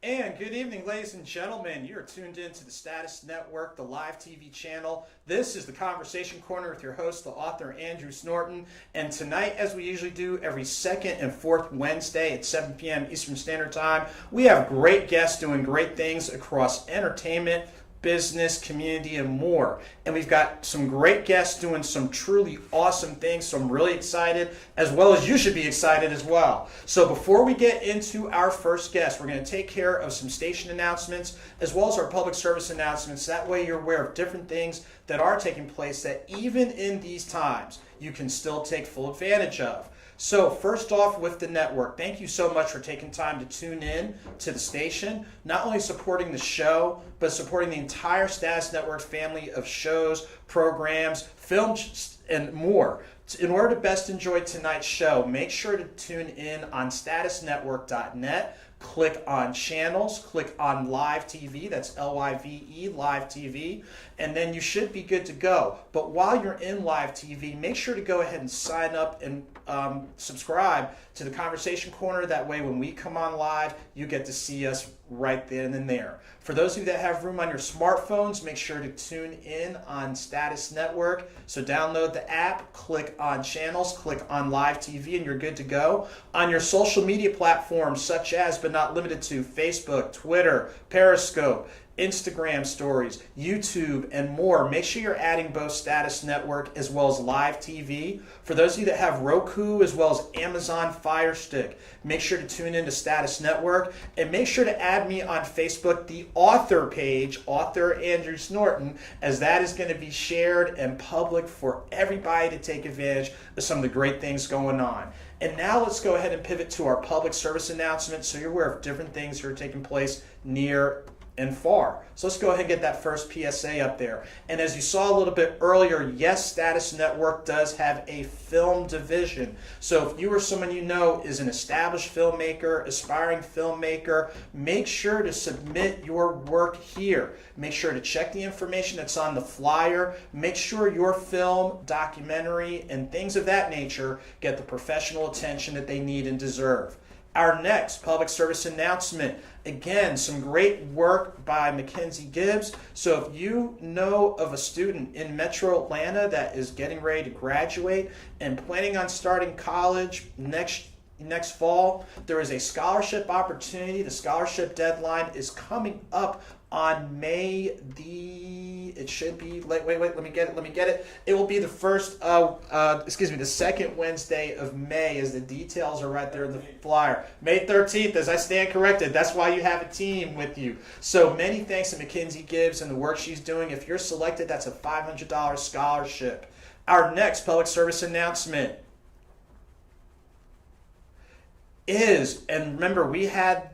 And good evening, ladies and gentlemen. You're tuned in to the Status Network, the live TV channel. This is the Conversation Corner with your host, the author Andrew Snorton. And tonight, as we usually do every second and fourth Wednesday at 7 p.m. Eastern Standard Time, we have great guests doing great things across entertainment, business, community, and more. And we've got some great guests doing some truly awesome things, so I'm really excited, as well as you should be excited as well. So before we get into our first guest, we're going to take care of some station announcements, as well as our public service announcements. That way you're aware of different things that are taking place that even in these times, you can still take full advantage of. So first off, with the network, thank you so much for taking time to tune in to the station, not only supporting the show, but supporting the entire Status Network family of shows, programs, films, and more. In order to best enjoy tonight's show, make sure to tune in on statusnetwork.net. Click on channels, click on live TV, that's LIVE, live TV, and then you should be good to go. But while you're in live TV, make sure to go ahead and sign up and subscribe to the Conversation Corner. That way when we come on live, you get to see us right then and there. For those of you that have room on your smartphones, make sure to tune in on Status Network. So download the app, click on channels, click on live TV, and you're good to go. On your social media platforms such as, but not limited to, Facebook, Twitter, Periscope, Instagram stories, YouTube, and more. Make sure you're adding both Status Network as well as live TV. For those of you that have Roku as well as Amazon Fire Stick, make sure to tune into Status Network, and make sure to add me on Facebook, the author page, author Andrew Snorton, as that is going to be shared and public for everybody to take advantage of some of the great things going on. And now let's go ahead and pivot to our public service announcements so you're aware of different things that are taking place near and far. So let's go ahead and get that first PSA up there. And as you saw a little bit earlier, yes, Status Network does have a film division. So if you or someone you know is an established filmmaker, aspiring filmmaker, make sure to submit your work here. Make sure to check the information that's on the flyer. Make sure your film, documentary, and things of that nature get the professional attention that they need and deserve. Our next public service announcement, again, some great work by Mackenzie Gibbs. So if you know of a student in Metro Atlanta that is getting ready to graduate and planning on starting college next fall, there is a scholarship opportunity. The scholarship deadline is coming up on May it should be, wait, let me get it. It will be the the second Wednesday of May, as the details are right there in the flyer. May 13th, as I stand corrected. That's why you have a team with you. So many thanks to Mackenzie Gibbs and the work she's doing. If you're selected, that's a $500 scholarship. Our next public service announcement is, and remember, we had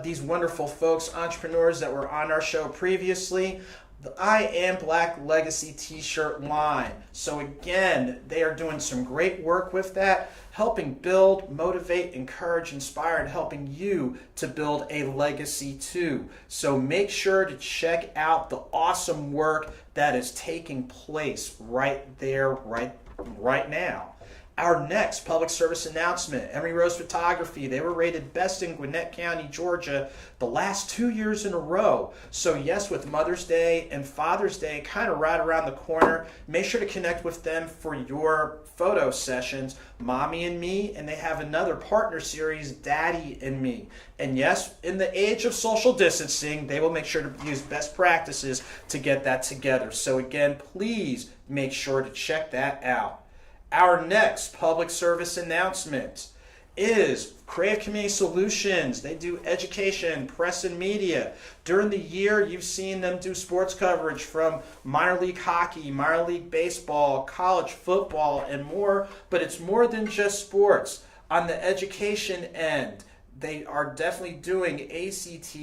these wonderful folks, entrepreneurs that were on our show previously, the I Am Black Legacy t-shirt line. So again, they are doing some great work with that, helping build, motivate, encourage, inspire, and helping you to build a legacy too. So make sure to check out the awesome work that is taking place right there, right now. Our next public service announcement, Emory Rose Photography. They were rated best in Gwinnett County, Georgia, the last 2 years in a row. So yes, with Mother's Day and Father's Day kind of right around the corner, make sure to connect with them for your photo sessions, Mommy and Me, and they have another partner series, Daddy and Me. And yes, in the age of social distancing, they will make sure to use best practices to get that together. So again, please make sure to check that out. Our next public service announcement is Creative Community Solutions. They do education, press, and media. During the year, you've seen them do sports coverage from minor league hockey, minor league baseball, college football, and more. But it's more than just sports. On the education end, they are definitely doing ACT,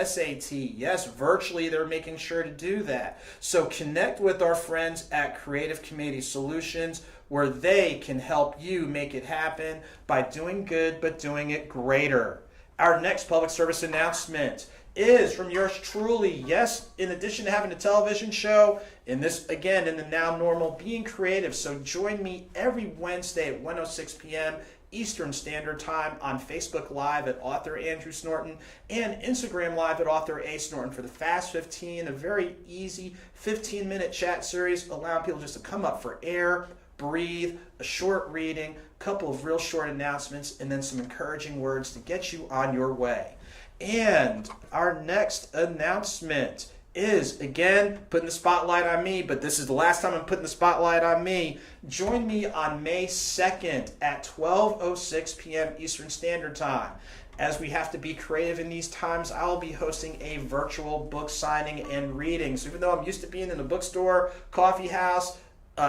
SAT. Yes, virtually they're making sure to do that. So connect with our friends at Creative Community Solutions, where they can help you make it happen by doing good but doing it greater. Our next public service announcement is from yours truly. Yes, in addition to having a television show, in this, again, in the now normal, being creative. So join me every Wednesday at 1:06 p.m. Eastern Standard Time on Facebook Live at author Andrew Snorton and Instagram Live at author A Snorton for the Fast 15, a very easy 15-minute chat series allowing people just to come up for air, breathe, a short reading, a couple of real short announcements, and then some encouraging words to get you on your way. And our next announcement is, again, putting the spotlight on me, but this is the last time I'm putting the spotlight on me. Join me on May 2nd at 12:06 p.m. Eastern Standard Time. As we have to be creative in these times, I'll be hosting a virtual book signing and reading. So even though I'm used to being in a bookstore, coffee house,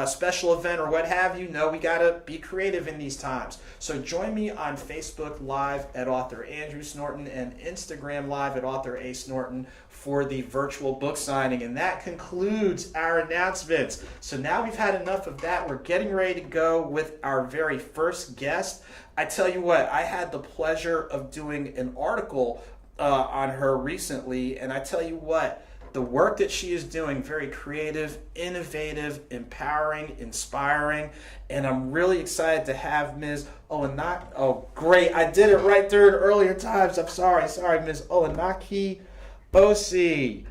special event, or what have you, no, we gotta be creative in these times. So join me on Facebook Live at author Andrew Snorton and Instagram Live at author A Snorton for the virtual book signing. And that concludes our announcements. So now we've had enough of that. We're getting ready to go with our very first guest. I tell you what, I had the pleasure of doing an article on her recently, and I tell you what, the work that she is doing, very creative, innovative, empowering, inspiring, and I'm really excited to have Ms. Olanike. Oh, great, I did it right there in earlier times. I'm sorry, Ms. OlanikeeOsi.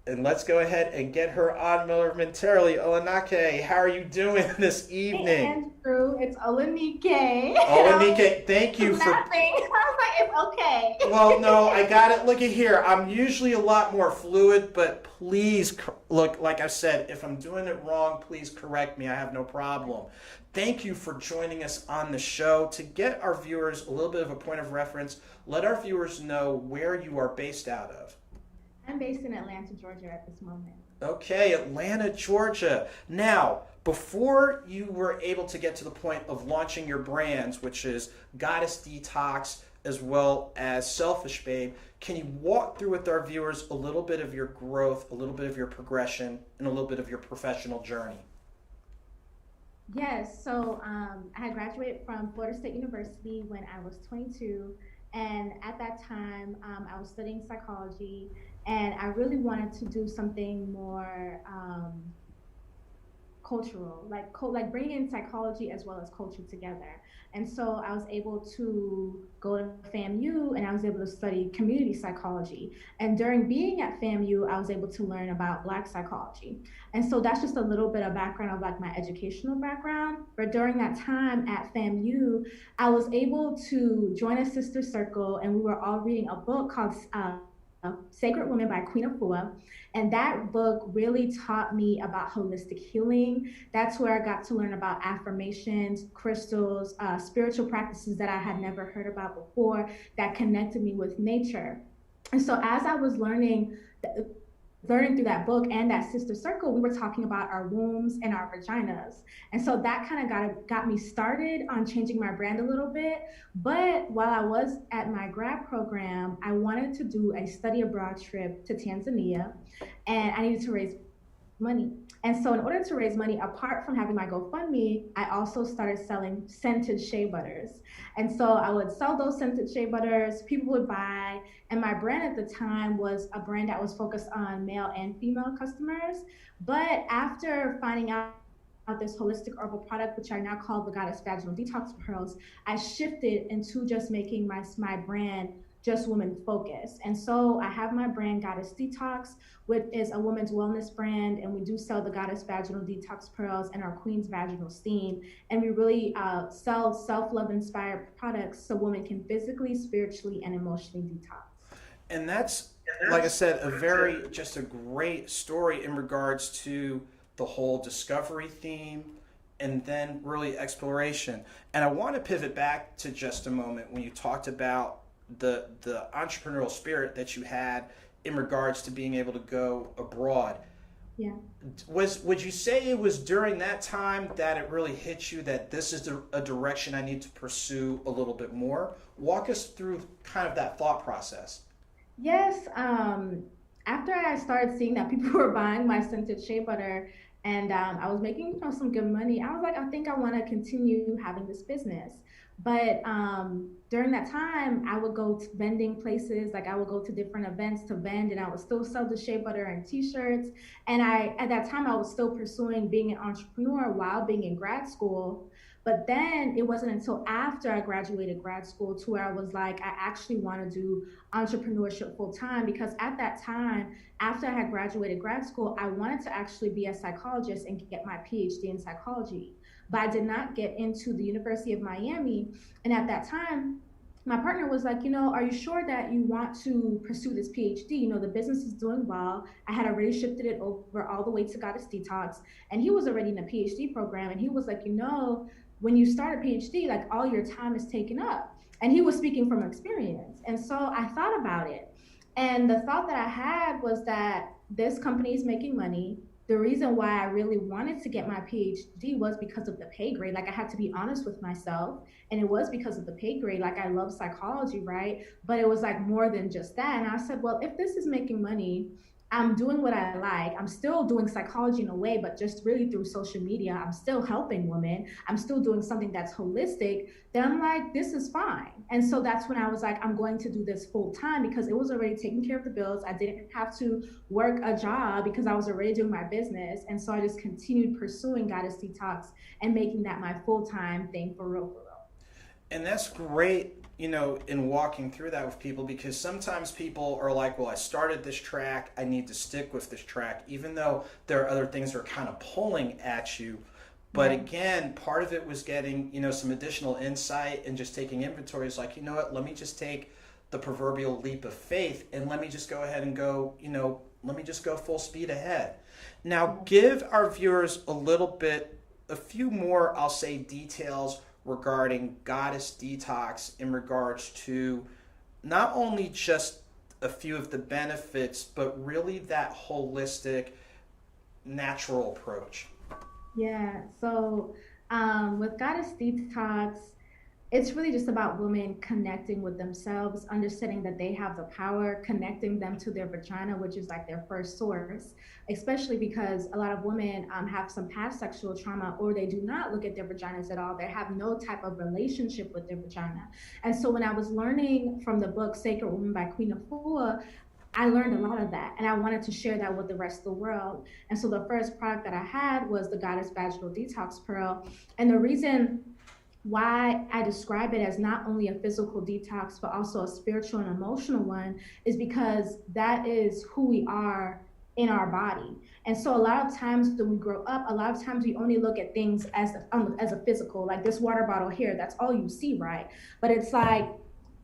And let's go ahead and get her on momentarily. Olanike, how are you doing this evening? Hey, Andrew, it's Olanike. Olanike, thank you for laughing. I was like, it's okay. Well, no, I got it. Look at here. I'm usually a lot more fluid, but please, look, like I said, if I'm doing it wrong, please correct me. I have no problem. Thank you for joining us on the show. To get our viewers a little bit of a point of reference, let our viewers know where you are based out of. I'm based in Atlanta, Georgia at this moment. Okay, Atlanta, Georgia. Now, before you were able to get to the point of launching your brands, which is Goddess Detox as well as Selfish Babe, can you walk through with our viewers a little bit of your growth, a little bit of your progression, and a little bit of your professional journey? Yes, so I had graduated from Florida State University when I was 22. And at that time, I was studying psychology, and I really wanted to do something more cultural, like bring in psychology as well as culture together. And so I was able to go to FAMU, and I was able to study community psychology. And during being at FAMU, I was able to learn about Black psychology. And so that's just a little bit of background of like my educational background. But during that time at FAMU, I was able to join a sister circle, and we were all reading a book called Sacred Women by Queen Afua. And that book really taught me about holistic healing. That's where I got to learn about affirmations, crystals, spiritual practices that I had never heard about before that connected me with nature. And so as I was learning through that book and that sister circle, we were talking about our wombs and our vaginas. And so that kind of got me started on changing my brand a little bit. But while I was at my grad program, I wanted to do a study abroad trip to Tanzania, and I needed to raise money. And so in order to raise money, apart from having my GoFundMe, I also started selling scented shea butters. And so I would sell those scented shea butters, people would buy, and my brand at the time was a brand that was focused on male and female customers. But after finding out this holistic herbal product, which I now call the Goddess Vaginal Detox Pearls, I shifted into just making my brand just women focused. And so I have my brand Goddess Detox, which is a women's wellness brand, and we do sell the Goddess Vaginal Detox Pearls and our Queen's Vaginal Steam. And we really sell self-love inspired products so women can physically, spiritually, and emotionally detox. And that's, like I said, just a great story in regards to the whole discovery theme and then really exploration. And I want to pivot back to just a moment when you talked about the entrepreneurial spirit that you had in regards to being able to go abroad. Yeah. Would you say it was during that time that it really hit you that this is a direction I need to pursue a little bit more? Walk us through kind of that thought process. Yes. After I started seeing that people were buying my scented shea butter, and I was making some good money, I was like, I think I want to continue having this business. But during that time, I would go to vending places, like I would go to different events to vend, and I would still sell the shea butter and t-shirts. And at that time, I was still pursuing being an entrepreneur while being in grad school. But then it wasn't until after I graduated grad school to where I was like, I actually want to do entrepreneurship full time, because at that time, after I had graduated grad school, I wanted to actually be a psychologist and get my PhD in psychology. But I did not get into the University of Miami. And at that time, my partner was like, are you sure that you want to pursue this PhD? The business is doing well. I had already shifted it over all the way to Goddess Detox. And he was already in a PhD program. And he was like, when you start a PhD, like all your time is taken up. And he was speaking from experience. And so I thought about it. And the thought that I had was that this company is making money. The reason why I really wanted to get my PhD was because of the pay grade. Like, I had to be honest with myself. And it was because of the pay grade. Like, I love psychology, right? But it was like more than just that. And I said, well, if this is making money, I'm doing what I like. I'm still doing psychology in a way, but just really through social media. I'm still helping women. I'm still doing something that's holistic. Then I'm like, this is fine. And so that's when I was like, I'm going to do this full time, because it was already taking care of the bills. I didn't have to work a job because I was already doing my business. And so I just continued pursuing Goddess Detox and making that my full-time thing for real, for real. And that's great, in walking through that with people, because sometimes people are like, well, I started this track, I need to stick with this track, even though there are other things that are kind of pulling at you. But again, part of it was getting, some additional insight and just taking inventory. It's like, let me just take the proverbial leap of faith and let me just go ahead and go, let me just go full speed ahead. Now, give our viewers a few more, I'll say, details regarding Goddess Detox in regards to not only just a few of the benefits, but really that holistic, natural approach. Yeah, so with Goddess Detox, it's really just about women connecting with themselves, understanding that they have the power, connecting them to their vagina, which is like their first source, especially because a lot of women have some past sexual trauma, or they do not look at their vaginas at all. They have no type of relationship with their vagina. And so when I was learning from the book Sacred Woman by Queen Afua, I learned a lot of that, and I wanted to share that with the rest of the world. And so the first product that I had was the Goddess Vaginal Detox Pearl. And the reason why I describe it as not only a physical detox, but also a spiritual and emotional one, is because that is who we are in our body. And so a lot of times when we grow up, a lot of times we only look at things as a physical, like this water bottle here, that's all you see, right? But it's like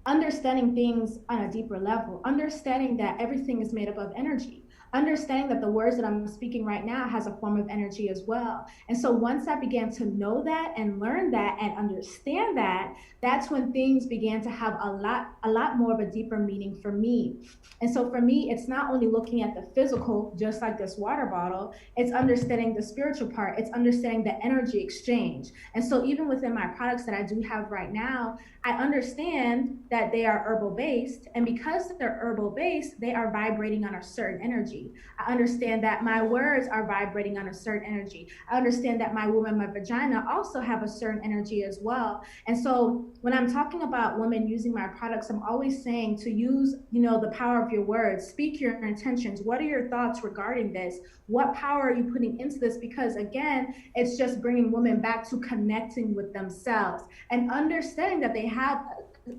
understanding things on a deeper level, understanding that everything is made up of energy, understanding that the words that I'm speaking right now has a form of energy as well. And so once I began to know that and learn that and understand that, that's when things began to have a lot more of a deeper meaning for me. And so for me, it's not only looking at the physical, just like this water bottle, it's understanding the spiritual part, it's understanding the energy exchange. And so even within my products that I do have right now, I understand that they are herbal based, and because they're herbal based, they are vibrating on a certain energy. I understand that my words are vibrating on a certain energy. I understand that my womb and my vagina also have a certain energy as well. And so when I'm talking about women using my products, I'm always saying to use, the power of your words, speak your intentions. What are your thoughts regarding this? What power are you putting into this? Because again, it's just bringing women back to connecting with themselves and understanding that they have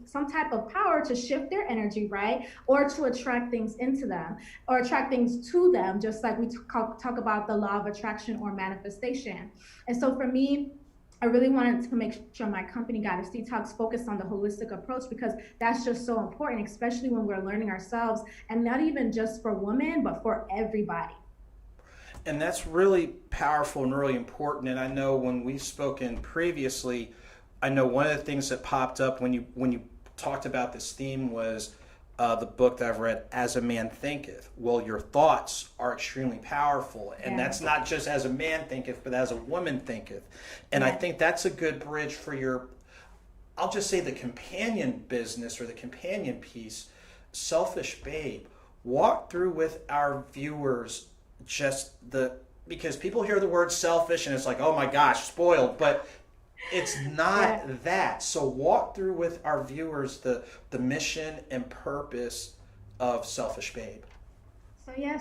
some type of power to shift their energy, right? Or to attract things into them or attract things to them, just like we talk about the law of attraction or manifestation. And so for me, I really wanted to make sure my company, Goddess Detox, focused on the holistic approach, because that's just so important, especially when we're learning ourselves, and not even just for women, but for everybody. And that's really powerful and really important. And I know when we've spoken previously, I know one of the things that popped up when you talked about this theme was the book that I've read, As a Man Thinketh. Well, your thoughts are extremely powerful, and that's not just as a man thinketh, but as a woman thinketh. And I think that's a good bridge for your, I'll just say, the companion business or the companion piece, Selfish Babe. Walk through with our viewers because people hear the word selfish and it's like, oh my gosh, spoiled, but it's not that. So walk through with our viewers the mission and purpose of Selfish Babe.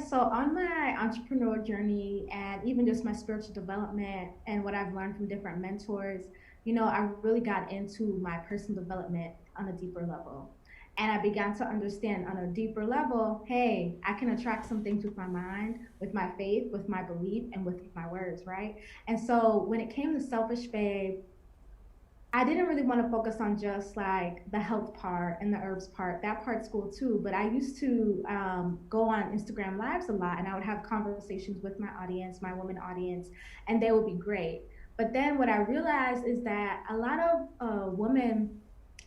So on my entrepreneur journey and even just my spiritual development and what I've learned from different mentors, I really got into my personal development on a deeper level. And I began to understand on a deeper level, hey, I can attract some things with my mind, with my faith, with my belief, and with my words, right? And so when it came to Selfish Babe, I didn't really want to focus on just like the health part and the herbs part. That part's cool too. But I used to go on Instagram Lives a lot, and I would have conversations with my audience, my women audience, and they would be great. But then what I realized is that a lot of women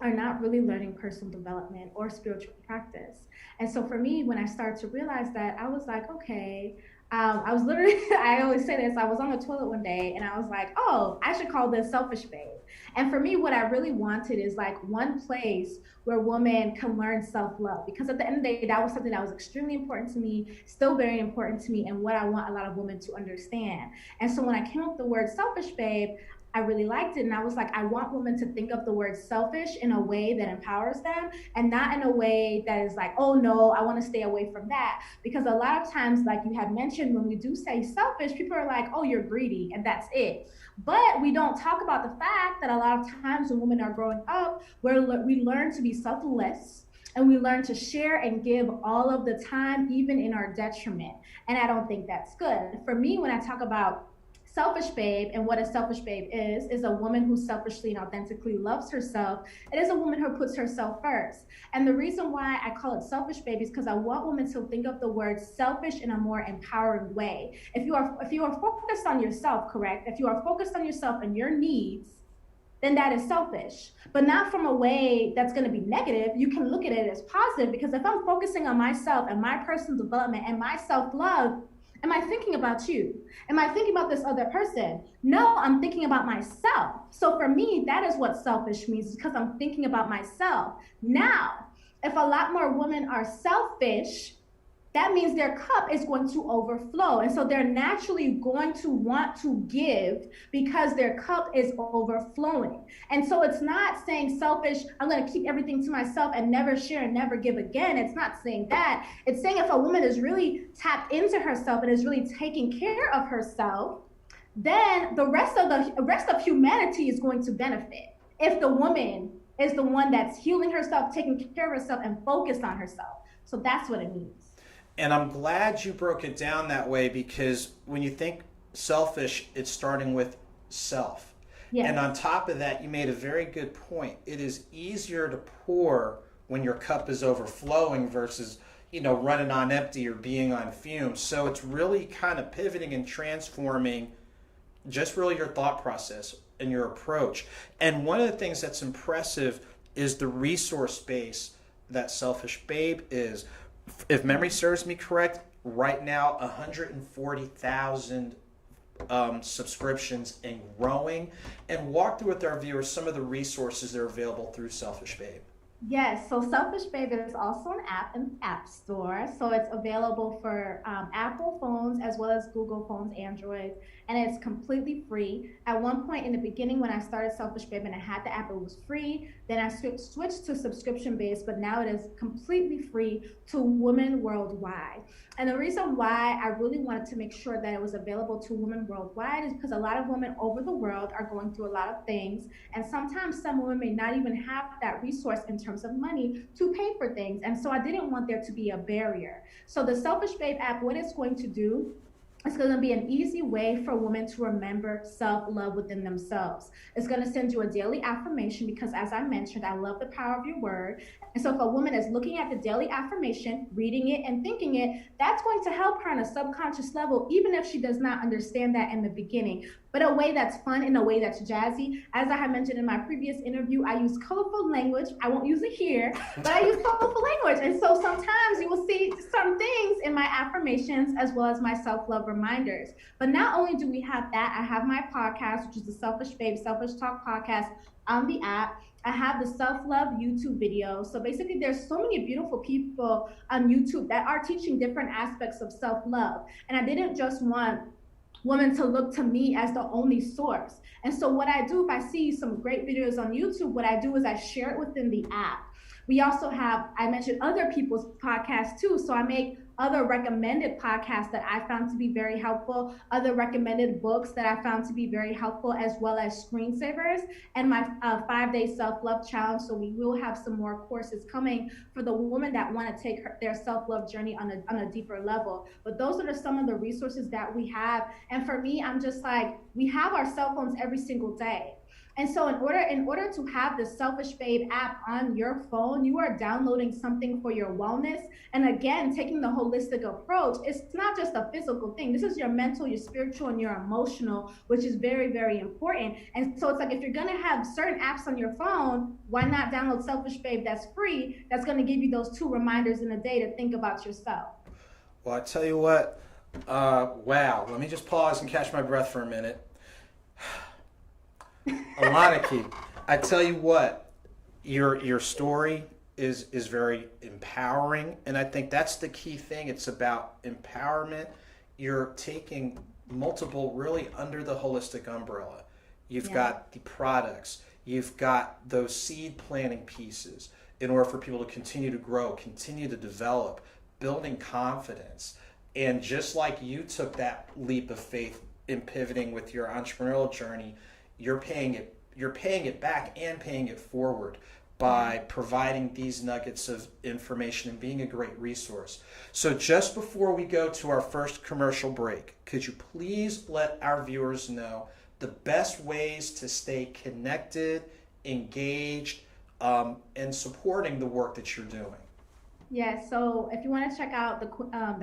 are not really learning personal development or spiritual practice. And so for me, when I started to realize that, I was like, okay, I was literally, I always say this, I was on the toilet one day and I was like, oh, I should call this Selfish Babe. And for me, what I really wanted is like one place where women can learn self-love. Because at the end of the day, that was something that was extremely important to me, still very important to me, and what I want a lot of women to understand. And so when I came up with the word Selfish Babe, I really liked it. And I was like, I want women to think of the word selfish in a way that empowers them and not in a way that is like, oh no, I want to stay away from that. Because a lot of times, like you had mentioned, when we do say selfish, people are like, oh, you're greedy, and that's it. But we don't talk about the fact that a lot of times when women are growing up, we learn to be selfless and we learn to share and give all of the time, even in our detriment. And I don't think that's good. For me, when I talk about Selfish Babe, and what a selfish babe is a woman who selfishly and authentically loves herself. It is a woman who puts herself first. And the reason why I call it Selfish Babe is because I want women to think of the word selfish in a more empowering way. If you are focused on yourself, correct? If you are focused on yourself and your needs, then that is selfish, but not from a way that's going to be negative. You can look at it as positive, because if I'm focusing on myself and my personal development and my self-love, am I thinking about you? Am I thinking about this other person? No, I'm thinking about myself. So for me, that is what selfish means, because I'm thinking about myself. Now, if a lot more women are selfish, that means their cup is going to overflow. And so they're naturally going to want to give because their cup is overflowing. And so it's not saying selfish, I'm going to keep everything to myself and never share and never give again. It's not saying that. It's saying if a woman is really tapped into herself and is really taking care of herself, then the rest of humanity is going to benefit. If the woman is the one that's healing herself, taking care of herself, and focused on herself. So that's what it means. And I'm glad you broke it down that way, because when you think selfish, it's starting with self. Yes. And on top of that, you made a very good point. It is easier to pour when your cup is overflowing versus, running on empty or being on fumes. So it's really kind of pivoting and transforming just really your thought process and your approach. And one of the things that's impressive is the resource base that Selfish Babe is. If memory serves me correct, right now 140,000 subscriptions and growing. And walk through with our viewers some of the resources that are available through Selfish Babe. Yes, so Selfish Babe is also an app in the App Store. So it's available for Apple phones as well as Google phones, Android, and it's completely free. At one point in the beginning when I started Selfish Babe and I had the app, it was free. Then I switched to subscription-based, but now it is completely free to women worldwide. And the reason why I really wanted to make sure that it was available to women worldwide is because a lot of women over the world are going through a lot of things, and sometimes some women may not even have that resource in terms of money to pay for things. And so I didn't want there to be a barrier. So the Selfish Babe app, what it's going to do, it's going to be an easy way for women to remember self-love within themselves. It's going to send you a daily affirmation because, as I mentioned, I love the power of your word. And so if a woman is looking at the daily affirmation, reading it and thinking it, that's going to help her on a subconscious level, even if she does not understand that in the beginning. But a way that's fun, in a way that's jazzy. As I had mentioned in my previous interview, I use colorful language. I won't use it here, but I use colorful language. And so sometimes you will see some things in my affirmations as well as my self-love reminders. But not only do we have that, I have my podcast, which is the Selfish Babe, Selfish Talk podcast on the app. I have the self-love YouTube video. So basically there's so many beautiful people on YouTube that are teaching different aspects of self-love. And I didn't just want women to look to me as the only source. And so what I do, if I see some great videos on YouTube, what I do is I share it within the app. We also have, I mentioned other people's podcasts too. So I make other recommended podcasts that I found to be very helpful, other recommended books that I found to be very helpful, as well as screensavers, and my 5-day self-love challenge. So we will have some more courses coming for the women that want to take their self-love journey on a deeper level. But those are some of the resources that we have. And for me, I'm just like, we have our cell phones every single day. And so in order to have the Selfish Babe app on your phone, you are downloading something for your wellness. And again, taking the holistic approach, it's not just a physical thing. This is your mental, your spiritual, and your emotional, which is very, very important. And so it's like, if you're gonna have certain apps on your phone, why not download Selfish Babe that's free, that's gonna give you those 2 reminders in a day to think about yourself. Well, I tell you what, wow, let me just pause and catch my breath for a minute. Olanike, I tell you what, your story is very empowering, and I think that's the key thing. It's about empowerment. You're taking multiple, really under the holistic umbrella. You've got the products, you've got those seed planting pieces in order for people to continue to grow, continue to develop, building confidence. And just like you took that leap of faith in pivoting with your entrepreneurial journey, you're paying it back and paying it forward by providing these nuggets of information and being a great resource. So just before we go to our first commercial break, could you please let our viewers know the best ways to stay connected, engaged, and supporting the work that you're doing? Yeah, so if you want to check out the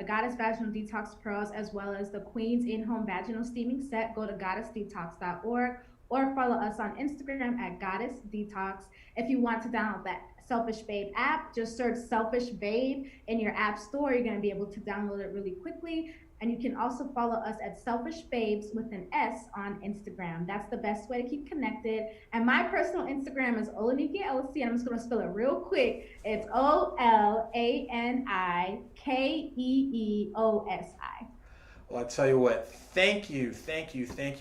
Goddess Vaginal Detox Pearls, as well as the Queen's In-Home Vaginal Steaming Set, go to goddessdetox.org, or follow us on Instagram at Goddess Detox. If you want to download that Selfish Babe app, just search Selfish Babe in your app store. You're going to be able to download it really quickly. And you can also follow us at Selfish Babes with an S on Instagram. That's the best way to keep connected. And my personal Instagram is OlanikeeOsi, and I'm just going to spell it real quick. It's OlanikeeOsi. Well, I tell you what, thank you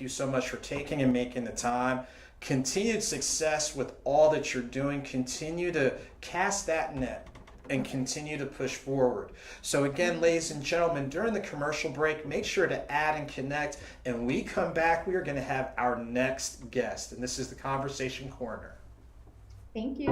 so much for taking and making the time. Continued success with all that you're doing. Continue to cast that net and continue to push forward. So again, ladies and gentlemen, during the commercial break, make sure to add and connect. And when we come back, we are going to have our next guest. And this is the Conversation Corner. Thank you.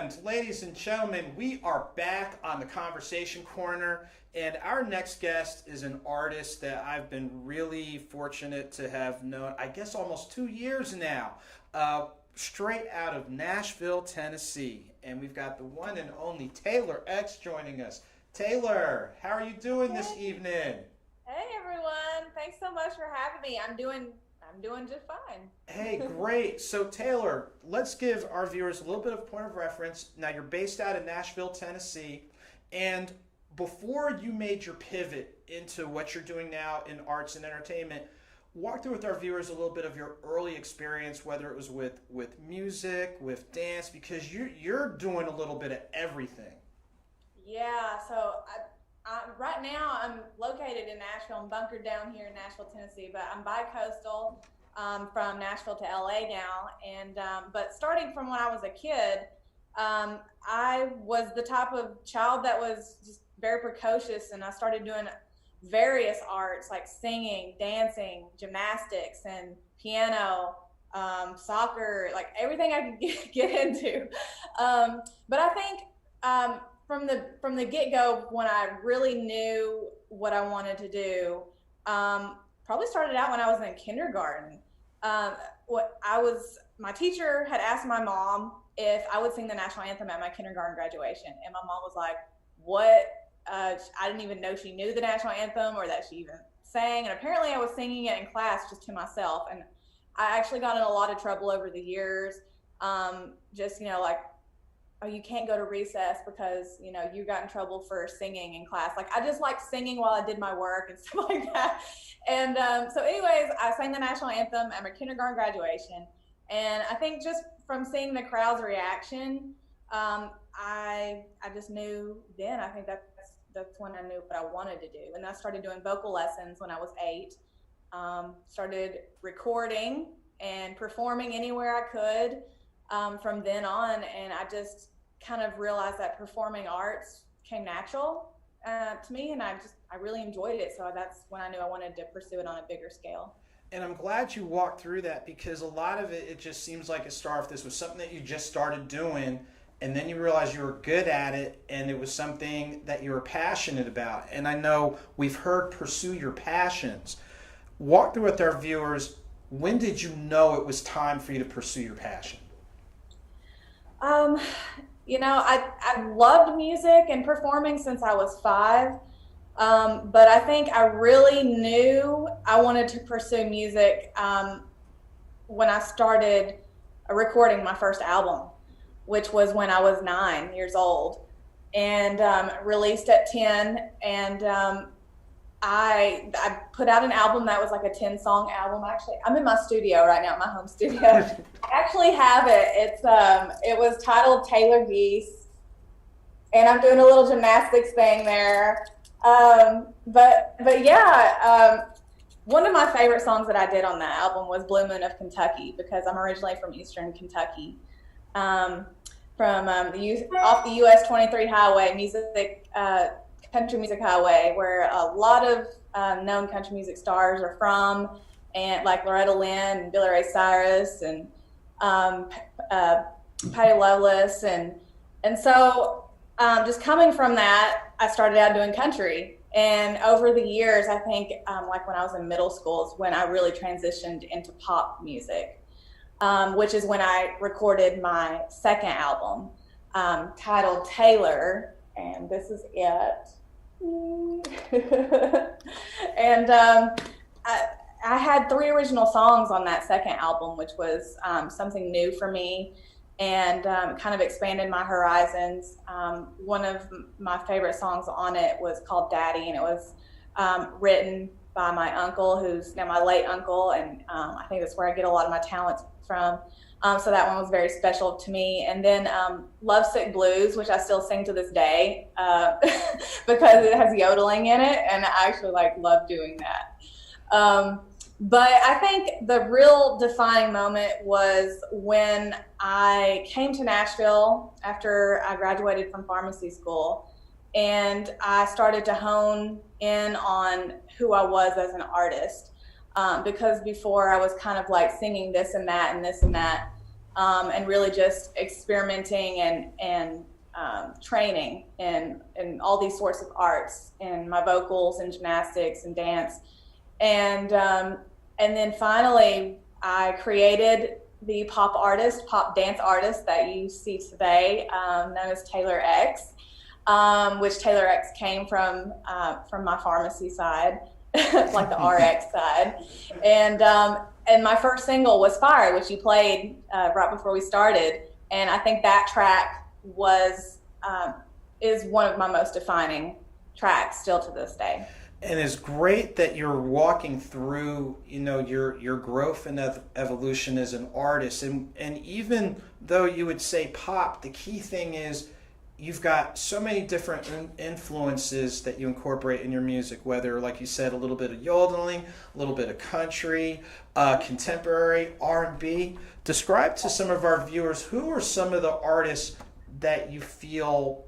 And ladies and gentlemen, we are back on the Conversation Corner, and our next guest is an artist that I've been really fortunate to have known, I guess almost 2 years now, straight out of Nashville, Tennessee. And we've got the one and only Taylor X joining us. Taylor, how are you doing this evening? Hey everyone, thanks so much for having me. I'm doing just fine. Hey, great. So Taylor, let's give our viewers a little bit of point of reference. Now you're based out of Nashville, Tennessee, and before you made your pivot into what you're doing now in arts and entertainment, walk through with our viewers a little bit of your early experience, whether it was with music, with dance, because you're doing a little bit of everything. Yeah, so right now I'm located in Nashville. I'm bunkered down here in Nashville, Tennessee, but I'm bi-coastal from Nashville to LA now. And but starting from when I was a kid, I was the type of child that was just very precocious, and I started doing various arts like singing, dancing, gymnastics, and piano, soccer, like everything I could get into. But I think from the get-go, when I really knew what I wanted to do, probably started out when I was in kindergarten. My teacher had asked my mom if I would sing the national anthem at my kindergarten graduation, and my mom was like, "What?" I didn't even know she knew the national anthem or that she even sang, and apparently I was singing it in class just to myself, and I actually got in a lot of trouble over the years. Just like, oh, you can't go to recess because, you got in trouble for singing in class. Like, I just like singing while I did my work and stuff like that. And so anyways, I sang the national anthem at my kindergarten graduation. And I think just from seeing the crowd's reaction, I just knew then, I think that's when I knew what I wanted to do. And I started doing vocal lessons when I was 8, started recording and performing anywhere I could from then on. And I just kind of realized that performing arts came natural to me, and I really enjoyed it. So that's when I knew I wanted to pursue it on a bigger scale. And I'm glad you walked through that, because a lot of it just seems like if this was something that you just started doing and then you realized you were good at it and it was something that you were passionate about. And I know we've heard pursue your passions. Walk through with our viewers, when did you know it was time for you to pursue your passion? I loved music and performing since I was 5. But I think I really knew I wanted to pursue music when I started recording my first album, which was when I was 9 years old, and released at 10. And I put out an album that was like a 10-song album. Actually, I'm in my studio right now, my home studio. I actually have it. It was titled Taylor Geese, and I'm doing a little gymnastics thing there. But yeah, one of my favorite songs that I did on that album was Blue Moon of Kentucky, because I'm originally from Eastern Kentucky, off the US 23 highway, country music highway, where a lot of known country music stars are from, and like Loretta Lynn and Billy Ray Cyrus and Patti Loveless, and so just coming from that, I started out doing country. And over the years, I think like when I was in middle school is when I really transitioned into pop music, which is when I recorded my second album titled Taylor, and this is it. And I had 3 original songs on that second album, which was something new for me, and kind of expanded my horizons. One of my favorite songs on it was called Daddy, and it was written by my uncle, who's now my late uncle, and I think that's where I get a lot of my talents from. So that one was very special to me. And then Lovesick Blues, which I still sing to this day because it has yodeling in it, and I actually love doing that. But I think the real defining moment was when I came to Nashville after I graduated from pharmacy school, and I started to hone in on who I was as an artist. Because before I was kind of like singing this and that and this and that. and really just experimenting and training in all these sorts of arts, in my vocals and gymnastics and dance. And then finally, I created the pop dance artist that you see today, known as Taylor X, which Taylor X came from my pharmacy side, like the RX side. And my first single was Fire, which you played right before we started. And I think that track is one of my most defining tracks still to this day. And it's great that you're walking through, your growth and evolution as an artist. And even though you would say pop, the key thing is you've got so many different influences that you incorporate in your music, whether, like you said, a little bit of yodeling, a little bit of country, contemporary, R&B. Describe to some of our viewers, who are some of the artists that you feel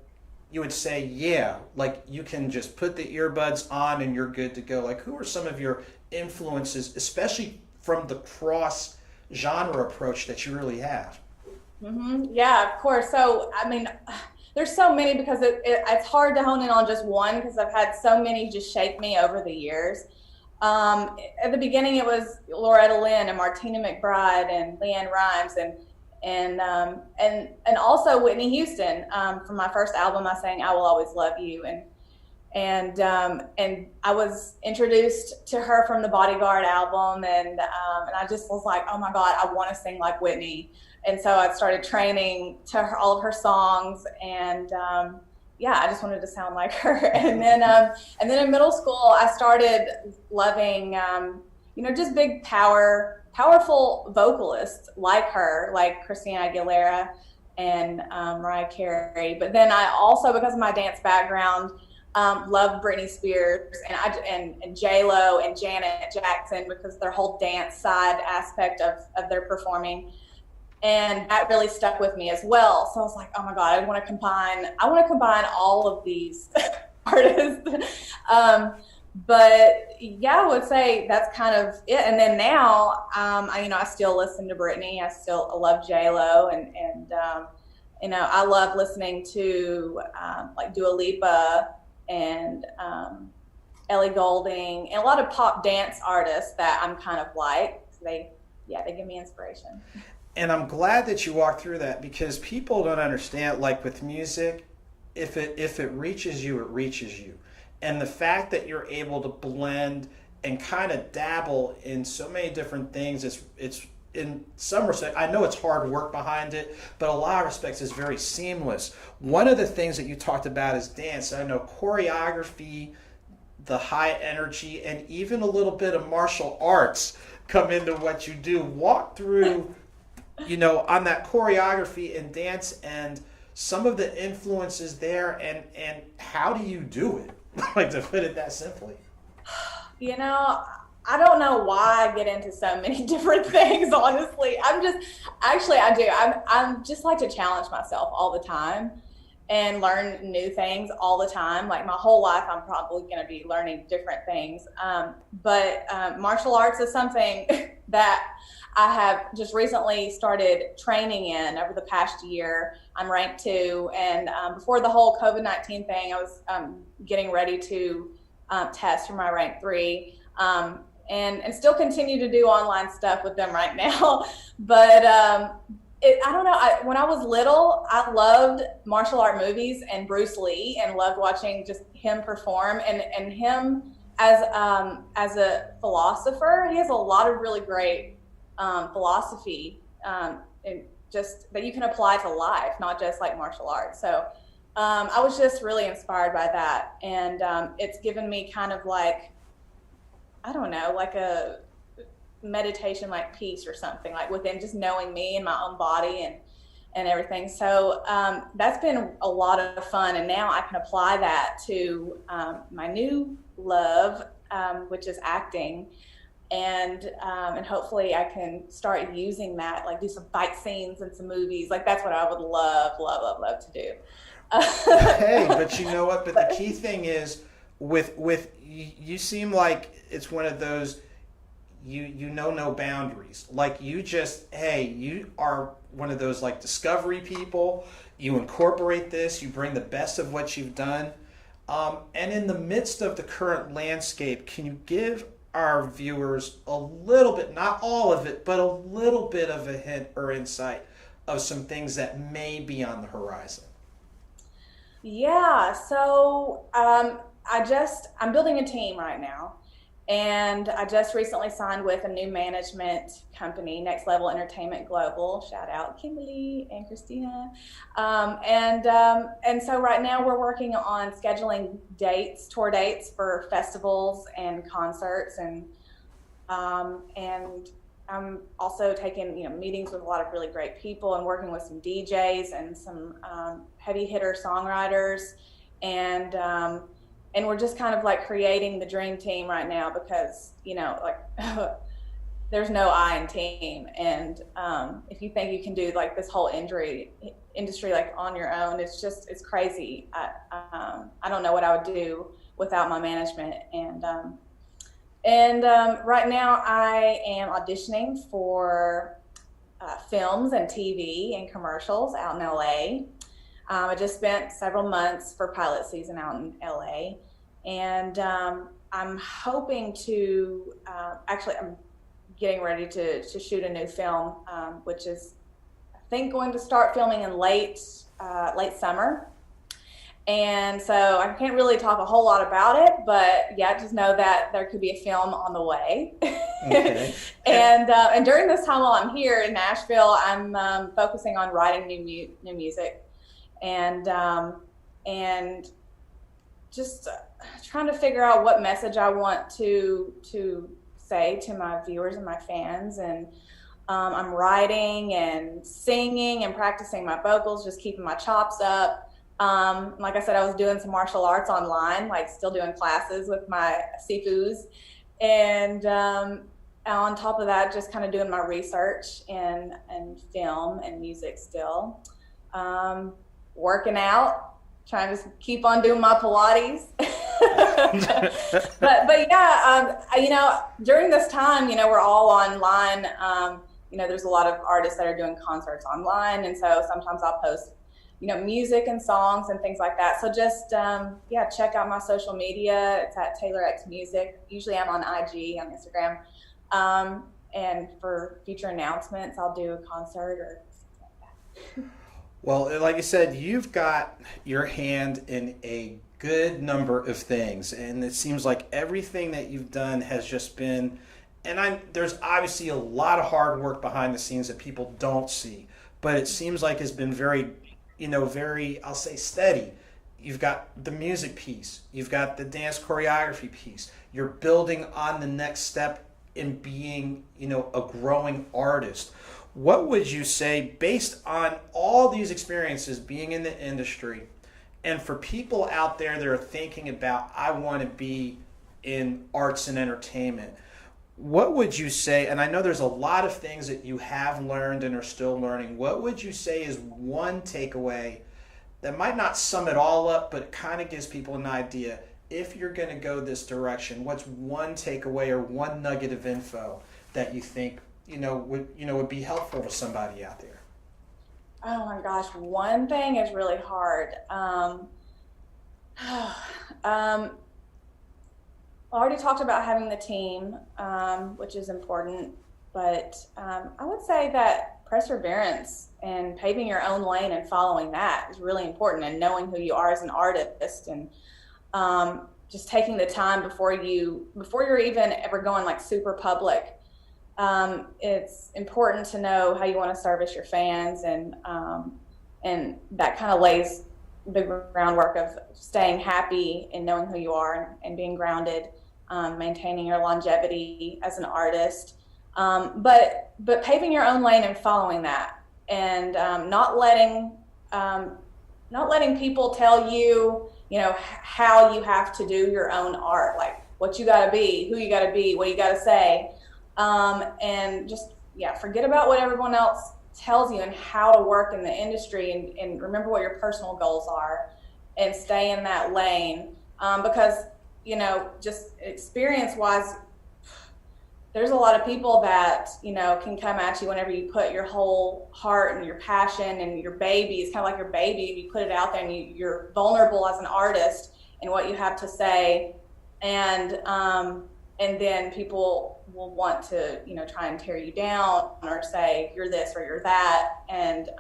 you would say, yeah, like you can just put the earbuds on and you're good to go? Like, who are some of your influences, especially from the cross genre approach that you really have? Mm-hmm. Yeah, of course. So, I mean, there's so many, because it's hard to hone in on just one, because I've had so many just shape me over the years. At the beginning, it was Loretta Lynn and Martina McBride and Leanne Rimes and also Whitney Houston. From my first album, I sang "I Will Always Love You," and I was introduced to her from the Bodyguard album, and I just was like, oh my God, I want to sing like Whitney. And so I started training to all of her songs, and I just wanted to sound like her. And then in middle school, I started loving, just big powerful vocalists like her, like Christina Aguilera and Mariah Carey. But then I also, because of my dance background, loved Britney Spears and J-Lo and Janet Jackson, because their whole dance side aspect of their performing. And that really stuck with me as well. So I was like, oh my God, I want to combine all of these artists. But yeah, I would say that's kind of it. And then now, I still listen to Britney. I still love J-Lo, and I love listening to like Dua Lipa and Ellie Goulding, and a lot of pop dance artists that I'm kind of like. They give me inspiration. And I'm glad that you walked through that, because people don't understand, like with music, if it reaches you, it reaches you. And the fact that you're able to blend and kind of dabble in so many different things, it's in some respects, I know it's hard work behind it, but a lot of respects is very seamless. One of the things that you talked about is dance. I know choreography, the high energy, and even a little bit of martial arts come into what you do. Walk through on that choreography and dance and some of the influences there, and how do you do it? Like, to put it that simply. I don't know why I get into so many different things, honestly. I do. I'm just like to challenge myself all the time and learn new things all the time. Like, my whole life, I'm probably going to be learning different things. But martial arts is something that I have just recently started training in over the past year. I'm rank 2, and before the whole COVID-19 thing, I was getting ready to test for my rank 3, and still continue to do online stuff with them right now. But I don't know. When I was little, I loved martial art movies and Bruce Lee, and loved watching just him perform, and him as a philosopher. He has a lot of really great philosophy, and just that you can apply to life, not just like martial arts. So I was just really inspired by that, and it's given me kind of like, I don't know, like a meditation, like peace or something, like within just knowing me and my own body and everything. So that's been a lot of fun, and now I can apply that to my new love, which is acting. And hopefully I can start using that, like do some fight scenes and some movies. Like, that's what I would love to do. Hey, but you know what? But the key thing is, with you seem like it's one of those, you know no boundaries. Like, you just, hey, you are one of those like discovery people. You incorporate this, you bring the best of what you've done. And in the midst of the current landscape, can you give our viewers a little bit, not all of it, but a little bit of a hint or insight of some things that may be on the horizon? Yeah, so I'm building a team right now, and I just recently signed with a new management company, Next Level Entertainment Global. Shout out Kimberly and Christina. And so right now we're working on scheduling tour dates for festivals and concerts, and I'm also taking meetings with a lot of really great people and working with some DJs and some heavy hitter songwriters, and we're just kind of like creating the dream team right now, because there's no I in team, and if you think you can do like this whole industry like on your own, it's crazy. I don't know what I would do without my management, and right now I am auditioning for films and TV and commercials out in LA. I just spent several months for pilot season out in LA, and I'm hoping to, I'm getting ready to shoot a new film, which is, I think, going to start filming in late summer. And so I can't really talk a whole lot about it, but yeah, just know that there could be a film on the way. Okay. And during this time while I'm here in Nashville, I'm focusing on writing new music, and just trying to figure out what message I want to say to my viewers and my fans. And I'm writing and singing and practicing my vocals, just keeping my chops up. Like I said, I was doing some martial arts online, like still doing classes with my sifus, and on top of that, just kind of doing my research and film and music still, working out, trying to keep on doing my Pilates. but yeah, during this time, we're all online. There's a lot of artists that are doing concerts online, and so sometimes I'll post music and songs and things like that. So just, check out my social media. It's at TaylorXMusic. Usually I'm on IG, on Instagram. And for future announcements, I'll do a concert or something like that. Well, like I said, you've got your hand in a good number of things, and it seems like everything that you've done has just been, there's obviously a lot of hard work behind the scenes that people don't see, but it seems like it's been very, I'll say steady. You've got the music piece, you've got the dance choreography piece, you're building on the next step in being, a growing artist. What would you say, based on all these experiences being in the industry, and for people out there that are thinking about, I want to be in arts and entertainment, what would you say, and I know there's a lot of things that you have learned and are still learning, what would you say is one takeaway that might not sum it all up, but it kind of gives people an idea, if you're going to go this direction, what's one takeaway or one nugget of info that you think, would be helpful to somebody out there? Oh my gosh, one thing is really hard. I already talked about having the team, which is important, but I would say that perseverance and paving your own lane and following that is really important, and knowing who you are as an artist, and just taking the time before you're even ever going like super public. It's important to know how you want to service your fans, and that kind of lays the groundwork of staying happy and knowing who you are and being grounded, maintaining your longevity as an artist, but paving your own lane and following that, and not letting people tell you, how you have to do your own art, like what you got to be, who you got to be, what you got to say. And just, forget about what everyone else tells you and how to work in the industry, and remember what your personal goals are, and stay in that lane. Because, just experience-wise, there's a lot of people that, you know, can come at you whenever you put your whole heart and your passion and your baby. It's kind of like your baby. You put it out there and you're vulnerable as an artist in what you have to say. And then people will want to, you know, try and tear you down or say you're this or you're that. And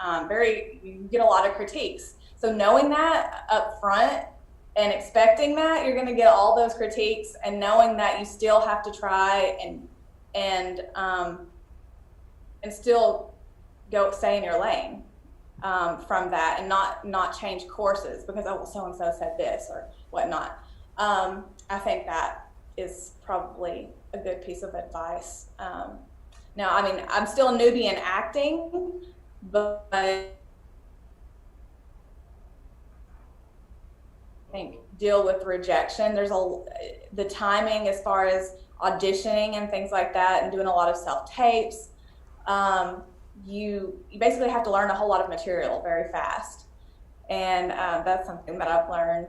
you get a lot of critiques. So knowing that up front and expecting that you're going to get all those critiques, and knowing that you still have to try and still stay in your lane from that, and not change courses because, oh, well, so-and-so said this or whatnot. I think that is probably a good piece of advice. Now, I mean, I'm still a newbie in acting, but I think deal with rejection. There's the timing as far as auditioning and things like that, and doing a lot of self-tapes. You basically have to learn a whole lot of material very fast. And that's something that I've learned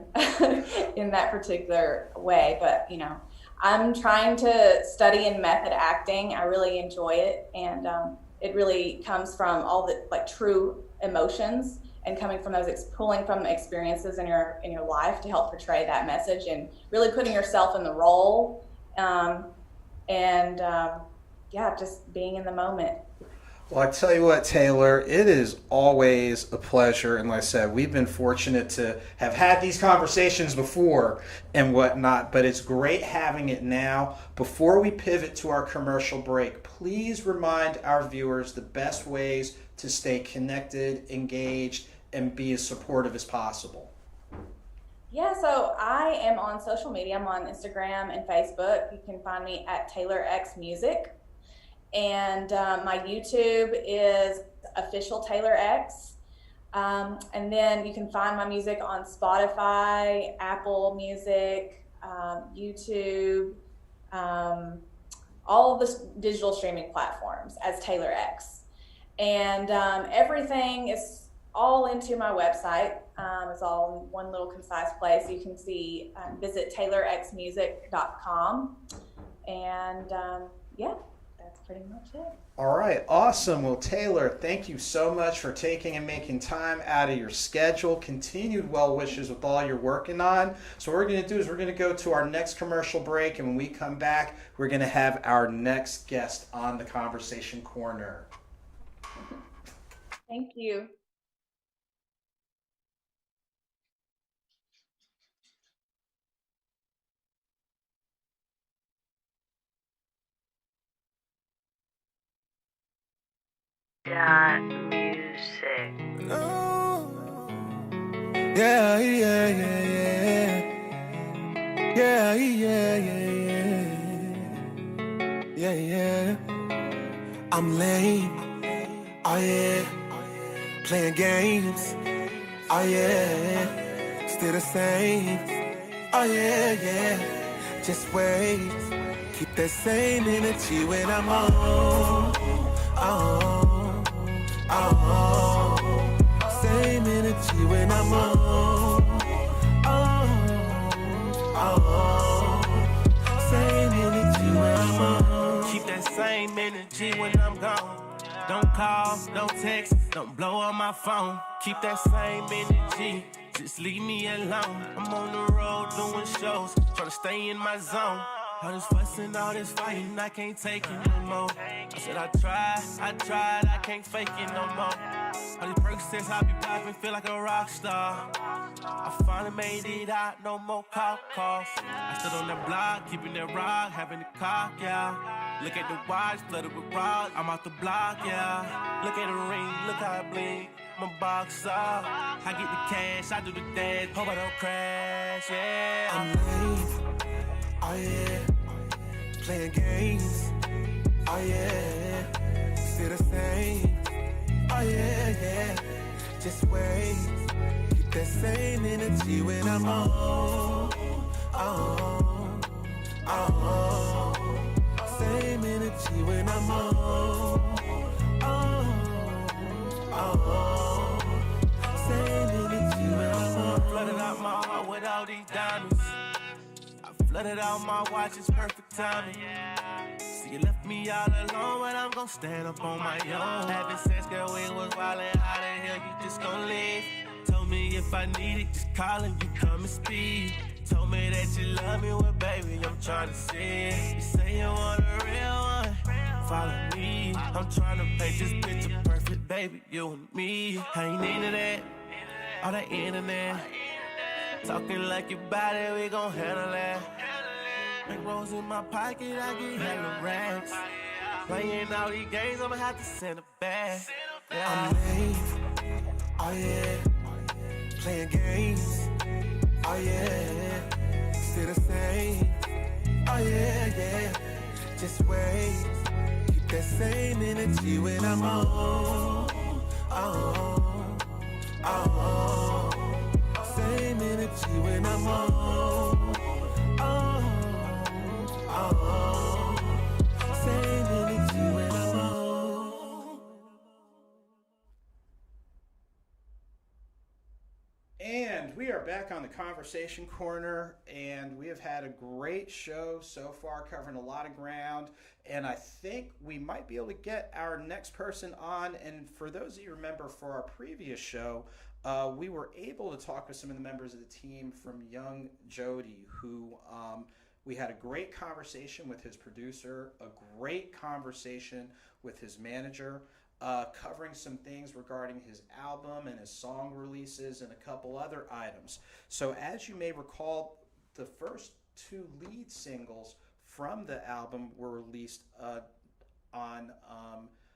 in that particular way. But, you know, I'm trying to study in method acting. I really enjoy it. And it really comes from all the true emotions, and coming from those, pulling from experiences in your life to help portray that message, and really putting yourself in the role. Just being in the moment. Well, I tell you what, Taylor, it is always a pleasure. And like I said, we've been fortunate to have had these conversations before and whatnot, but it's great having it now. Before we pivot to our commercial break, please remind our viewers the best ways to stay connected, engaged, and be as supportive as possible. Yeah, so I am on social media. I'm on Instagram and Facebook. You can find me at Taylor X Music. And my YouTube is official Taylor X. And then you can find my music on Spotify, Apple Music, YouTube, all of the digital streaming platforms as Taylor X. And everything is all into my website. It's all in one little concise place. You can see, visit taylorxmusic.com. And that's pretty much it. All right, awesome. Well, Taylor, thank you so much for taking and making time out of your schedule. Continued well wishes with all you're working on. So what we're going to do is we're going to go to our next commercial break, and when we come back, we're going to have our next guest on the Conversation Corner. Thank you. Music. Oh, yeah, yeah, yeah, yeah. Yeah, yeah, yeah, yeah. Yeah, yeah. I'm lame. Oh, yeah. Playing games. Oh, yeah. Still the same. Oh, yeah, yeah. Just wait. Keep that same energy when I'm home. Oh. Oh, same energy when I'm on. Same energy when I'm on. Keep that same energy when I'm gone. Don't call, don't text, don't blow up my phone. Keep that same energy, just leave me alone. I'm on the road doing shows, trying to stay in my zone. All this fussing, all this fighting, I can't take it no more. I said I tried, I can't fake it no more. All these perks since I be popping, feel like a rock star. I finally made it out, no more cop calls. I stood on that block, keeping that rock, having the cock, yeah. Look at the watch, flooded with rock, I'm out the block, yeah. Look at the ring, look how it blink, I'm a boxer. I get the cash, I do the dance, hope I don't crash, yeah. I'm late. Oh yeah, playing games. Oh yeah, still the same. Oh yeah, yeah. Just wait. Keep that same energy when I'm on. Same energy when I'm on. Same energy when I'm on. Flooded out my heart with all these diamonds. Flooded out my watch, it's perfect timing. See, So you left me all alone, but I'm gon' stand up on my own. Having sex, girl, we was wildin', how the hell you just gon' leave? Told me if I need it, just call and you come and speak. Told me that you love me, well, baby, I'm tryna see it. You say you want a real one, follow me. I'm tryna paint this picture perfect, baby, you and me. I ain't into that, all that internet. Talking like your body, we gon' handle that. Big rolls in my pocket, I get hella racks. Playing all these games, I'ma have to send it back. I'm late, oh yeah. Playing games, oh yeah. Still the same, oh yeah. Just wait, keep that same energy when I'm on. Same energy when I'm on. Same energy when I'm on. And we are back on the Conversation Corner, and we have had a great show so far, covering a lot of ground, and I think we might be able to get our next person on. And for those of you who remember, for our previous show, we were able to talk with some of the members of the team from young Jody, who we had a great conversation with his producer, a great conversation with his manager, covering some things regarding his album and his song releases and a couple other items. So as you may recall, the first two lead singles from the album were released on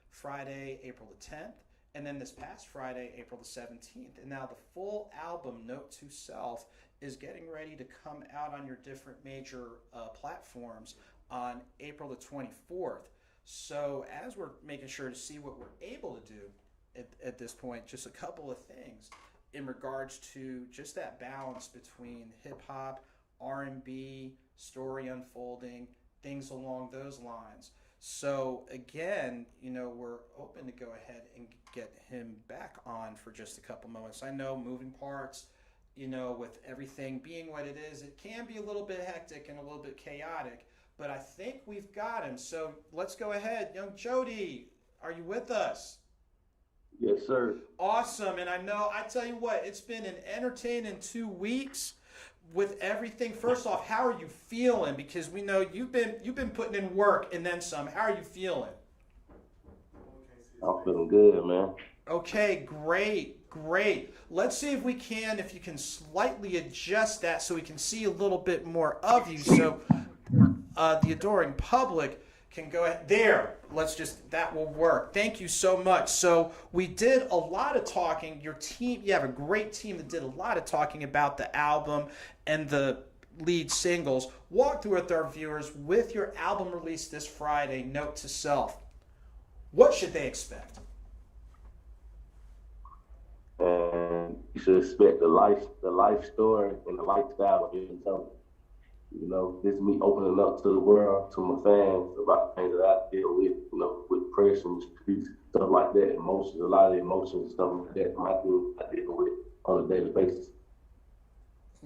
Friday, April the 10th, and then this past Friday, April the 17th. And now the full album, Note to Self, is getting ready to come out on your different major platforms on April the 24th. So as we're making sure to see what we're able to do at this point, just a couple of things in regards to just that balance between hip-hop, R&B, story unfolding, things along those lines. So again, we're open to go ahead and get him back on for just a couple moments. I know moving parts, with everything being what it is, it can be a little bit hectic and a little bit chaotic, but I think we've got him. So let's go ahead. Young Jody, are you with us? Yes, sir. Awesome. And I tell you what, it's been an entertaining 2 weeks with everything. First off, how are you feeling? Because we know you've been putting in work and then some. How are you feeling? I'm feeling good, man. Okay, great. Let's see if you can slightly adjust that so we can see a little bit more of you. So the adoring public can go ahead. There, that will work. Thank you so much. So we did a lot of talking. Your team, you have a great team that did a lot of talking about the album and the lead singles. Walk through with our viewers with your album release this Friday, Note to Self. What should they expect? You should expect the life story and the lifestyle of being telling. This is me opening up to the world, to my fans, about the things that I deal with, with pressure and streets, stuff like that, emotions, a lot of emotions and stuff like that I deal with on a daily basis.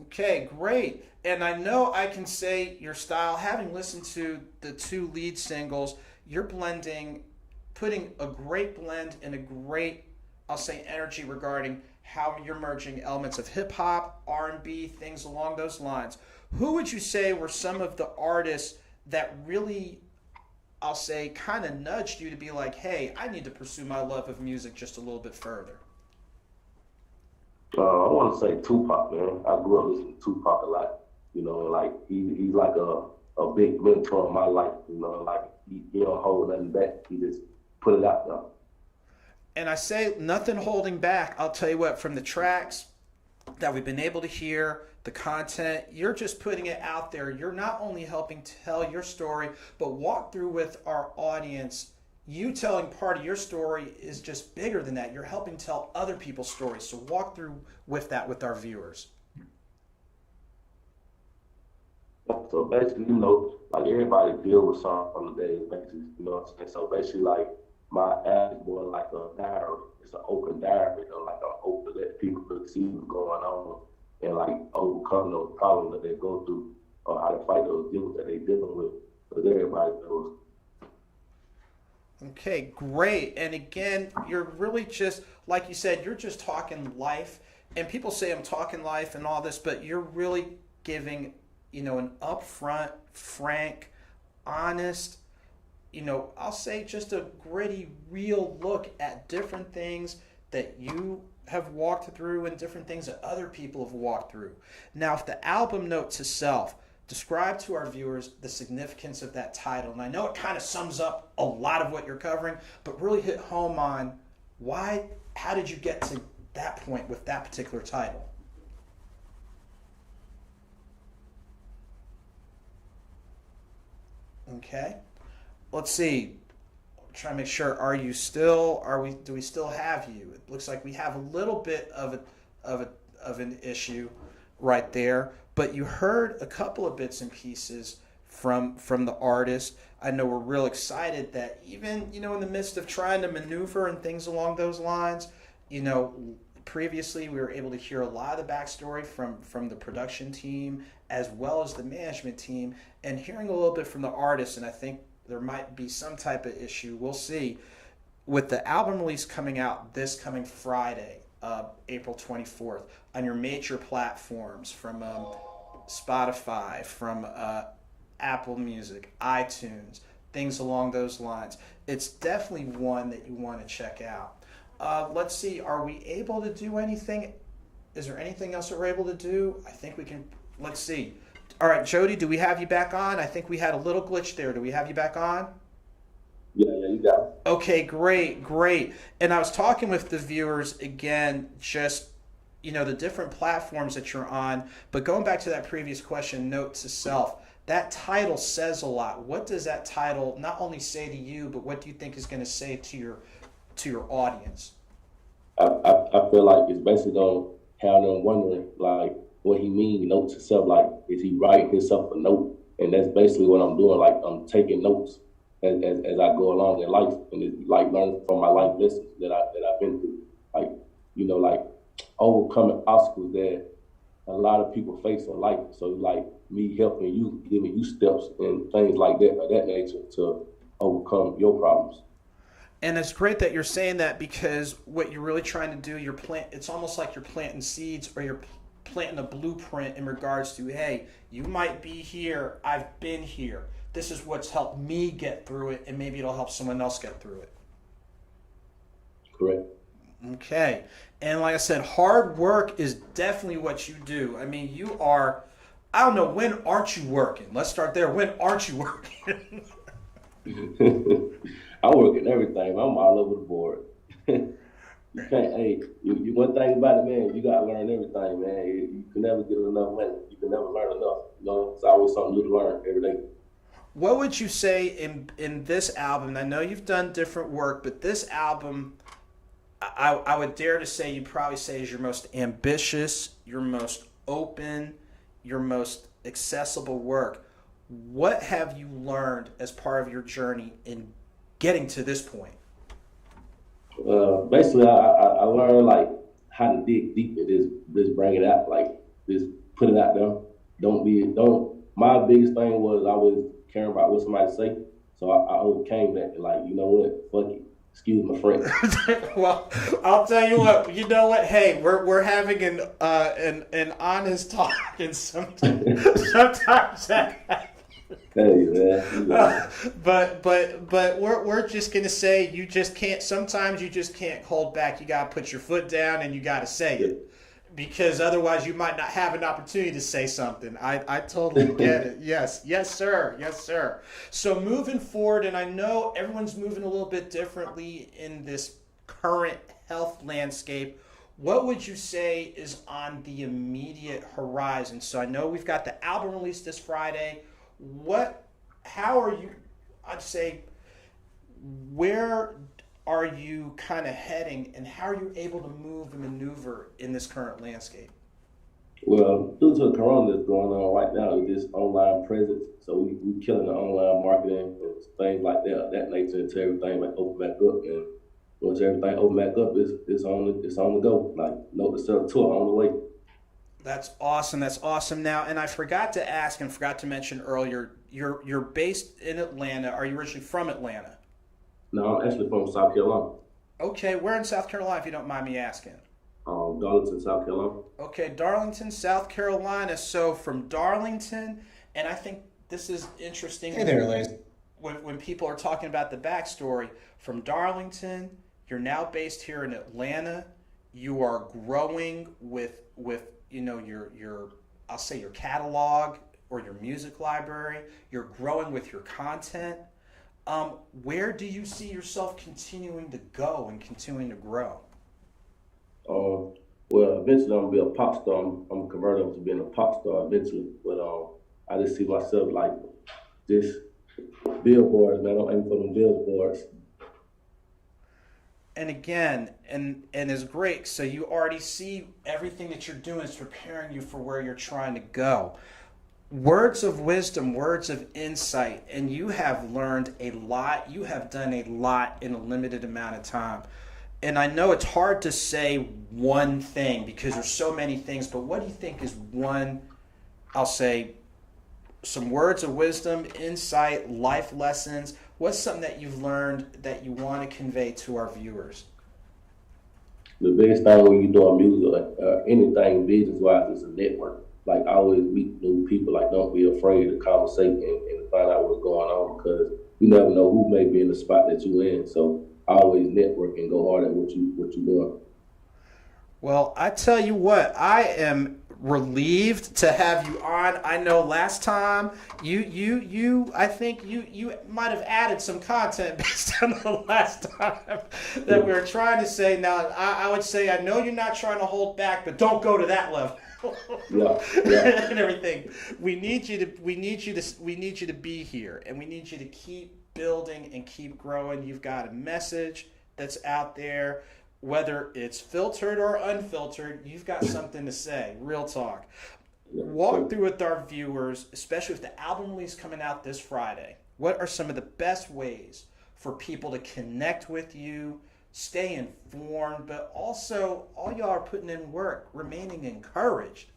Okay, great. And I know I can say your style, having listened to the two lead singles, you're putting a great blend and a great, I'll say, energy regarding how you're merging elements of hip-hop, R&B, things along those lines. Who would you say were some of the artists that really, I'll say, kind of nudged you to be like, hey, I need to pursue my love of music just a little bit further? I want to say Tupac, man. I grew up listening to Tupac a lot. He's like a big mentor in my life. He don't hold nothing back. He just put it out there. And I say nothing holding back. I'll tell you what, from the tracks that we've been able to hear, the content, you're just putting it out there. You're not only helping tell your story, but walk through with our audience. You telling part of your story is just bigger than that. You're helping tell other people's stories. So walk through with that with our viewers. So basically, everybody deal with something on a daily basis, what I'm saying? So basically, my app is more like a diary. It's an open diary, like I'm open to let people see what's going on and overcome those problems that they go through or how to fight those deals that they're dealing with. Because everybody knows Okay, great. And again, you're really just, like you said, you're just talking life. And people say I'm talking life and all this, but you're really giving, an upfront, frank, honest, I'll say just a gritty, real look at different things that you have walked through and different things that other people have walked through. Now, if the album Note to Self, describe to our viewers the significance of that title. And I know it kind of sums up a lot of what you're covering, but really hit home on how did you get to that point with that particular title? Okay. Let's see. Try to make sure. Do we still have you? It looks like we have a little bit of an issue right there, but you heard a couple of bits and pieces from the artist. I know we're real excited that even, in the midst of trying to maneuver and things along those lines, previously we were able to hear a lot of the backstory from the production team as well as the management team, and hearing a little bit from the artist, and I think there might be some type of issue. We'll see. With the album release coming out this coming Friday, April 24th, on your major platforms from Spotify, from Apple Music, iTunes, things along those lines. It's definitely one that you want to check out. Let's see, are we able to do anything? Is there anything else that we're able to do? I think we can, let's see. All right, Jody, do we have you back on? I think we had a little glitch there. Do we have you back on? Yeah, you got it. Okay, great. And I was talking with the viewers again, just, the different platforms that you're on. But going back to that previous question, Note to Self, that title says a lot. What does that title not only say to you, but what do you think is going to say to your audience? I feel like it's basically going to have them wondering, like, what he means, note to self, like, is he writing himself a note? And that's basically what I'm doing, like, I'm taking notes as I go along in life, and it's like learning from my life lessons that I've been through, like, like overcoming obstacles that a lot of people face in life. So like me helping you, giving you steps and things like that, of that nature, to overcome your problems. And it's great that you're saying that, because what you're really trying to do, it's almost like you're planting seeds, or you're planting a blueprint in regards to, hey, you might be here, I've been here. This is what's helped me get through it, and maybe it'll help someone else get through it. Correct. Okay. And like I said, hard work is definitely what you do. I mean, you are, I don't know, when aren't you working? Let's start there. When aren't you working? I work in everything. I'm all over the board. You can't, you one thing about it, man, you gotta learn everything, man. You can never get enough money. You can never learn enough. It's always something new to learn every day. What would you say in this album? I know you've done different work, but this album, I would dare to say, you'd probably say, is your most ambitious, your most open, your most accessible work. What have you learned as part of your journey in getting to this point? Basically, I learned like how to dig deep and just bring it out, like just put it out there. My biggest thing was I was caring about what somebody say, so I overcame that. Like, you know what, fuck it. Excuse my French. Well, I'll tell you what. You know what? Hey, we're having an honest talk, and sometimes that. Hey, man. But we're just gonna say, you just can't. Sometimes you just can't hold back. You gotta put your foot down and you gotta say it, because otherwise you might not have an opportunity to say something. I totally get it. Yes, sir. So moving forward, and I know everyone's moving a little bit differently in this current health landscape. What would you say is on the immediate horizon? So I know we've got the album release this Friday. How are you, I'd say, where are you kind of heading, and how are you able to move and maneuver in this current landscape? Well, due to the corona that's going on right now, it's just online presence. So we killing the online marketing and things like that nature, until everything open back up. And once everything open back up, it's on the go. Like, Note to Self tour on the way. That's awesome. Now, and I forgot to ask and forgot to mention earlier, you're based in Atlanta. Are you originally from Atlanta? No, I'm actually from South Carolina. Okay, where in South Carolina, if you don't mind me asking? Darlington, South Carolina. Okay, Darlington, South Carolina. So from Darlington, and I think this is interesting. Hey there, ladies. When people are talking about the backstory, from Darlington, you're now based here in Atlanta. You are growing with your I'll say your catalog or your music library. You're growing with your content. Where do you see yourself continuing to go and continuing to grow? Well, eventually I'm gonna be a pop star. I'm converted to being a pop star eventually. But I just see myself like just billboards, man. I'm aiming for them billboards. And again, and it's great. So you already see everything that you're doing is preparing you for where you're trying to go. Words of wisdom, words of insight, and you have learned a lot. You have done a lot in a limited amount of time. And I know it's hard to say one thing because there's so many things, but what do you think is one, I'll say, some words of wisdom, insight, life lessons? What's something that you've learned that you want to convey to our viewers? The biggest thing when you're doing music or anything business-wise is a network. Like, I always meet new people. Like, don't be afraid to conversate and find out what's going on because you never know who may be in the spot that you're in. So always network and go hard at what you're doing. Well, I tell you what, I am relieved to have you on. I know last time I think you might have added some content based on the last time that we were trying to say. Now, I would say I know you're not trying to hold back, but don't go to that level. Yeah. And everything. We need you to be here, and we need you to keep building and keep growing. You've got a message that's out there. Whether it's filtered or unfiltered, you've got something to say. Real talk. Walk through with our viewers, especially with the album release coming out this Friday. What are some of the best ways for people to connect with you, stay informed, but also all y'all are putting in work, remaining encouraged?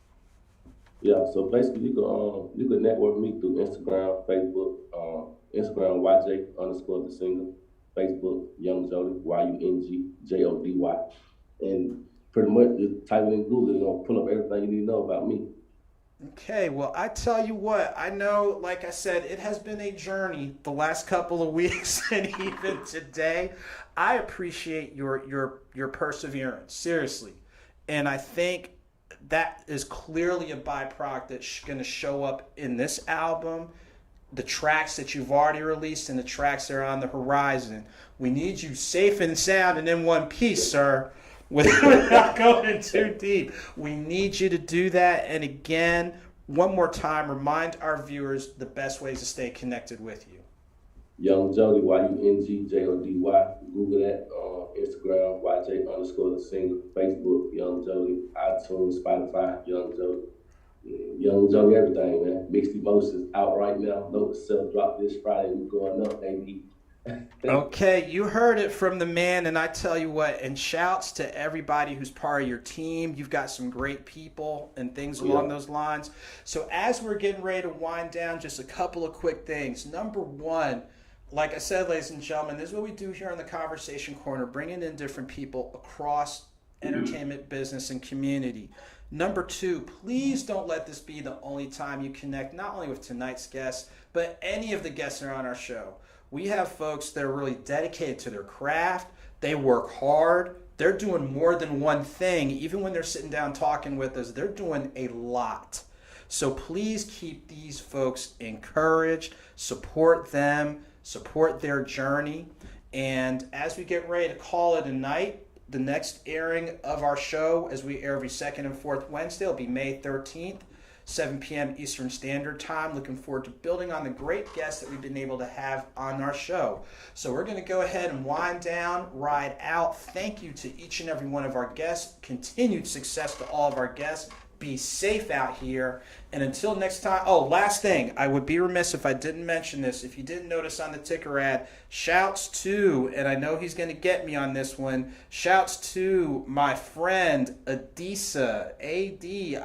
Yeah, so basically you can network me through Instagram, Facebook, Instagram YJ_the singer. Facebook, Young Jody, YUNGJODY. And pretty much just type it in Google, it's gonna pull up everything you need to know about me. Okay, well, I tell you what, I know, like I said, it has been a journey the last couple of weeks and even today. I appreciate your perseverance, seriously. And I think that is clearly a byproduct that's going to show up in this album, the tracks that you've already released and the tracks that are on the horizon. We need you safe and sound and in one piece, sir, without going too deep. We need you to do that. And again, one more time, remind our viewers the best ways to stay connected with you. Young Jody, YUNGJODY. Google that. Instagram, YJ_the singer. Facebook, Young Jody. iTunes, Spotify, Young Jody. Young Jody, everything, man. Mixed Emotions out right now. Note to self drop this Friday. We're going up, baby. Okay, you heard it from the man, and I tell you what, and shouts to everybody who's part of your team. You've got some great people and things along those lines. So as we're getting ready to wind down, just a couple of quick things. Number one, like I said, ladies and gentlemen, this is what we do here on the Conversation Corner, bringing in different people across entertainment, business, and community. Number two, please don't let this be the only time you connect, not only with tonight's guests, but any of the guests that are on our show. We have folks that are really dedicated to their craft. They work hard. They're doing more than one thing. Even when they're sitting down talking with us, they're doing a lot. So please keep these folks encouraged, support them, support their journey. And as we get ready to call it a night, the next airing of our show, as we air every second and fourth Wednesday, will be May 13th, 7 p.m. Eastern Standard Time. Looking forward to building on the great guests that we've been able to have on our show. So we're going to go ahead and wind down, ride out. Thank you to each and every one of our guests. Continued success to all of our guests. Be safe out here. And until next time, last thing, I would be remiss if I didn't mention this. If you didn't notice on the ticker ad, shouts to, and I know he's going to get me on this one, shouts to my friend Adisa, Adisa,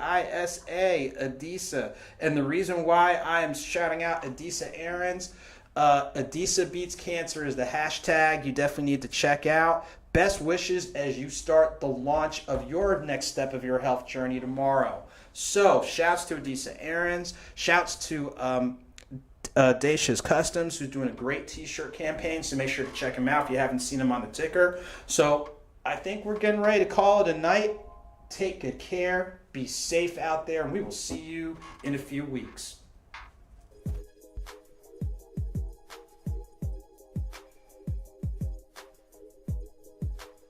Adisa. And the reason why I am shouting out Adisa Aarons, Adisa Beats Cancer is the hashtag you definitely need to check out. Best wishes as you start the launch of your next step of your health journey tomorrow. So, shouts to Adisa Aarons. Shouts to Dacia's Customs, who's doing a great t-shirt campaign. So make sure to check him out if you haven't seen him on the ticker. So I think we're getting ready to call it a night. Take good care. Be safe out there. And we will see you in a few weeks.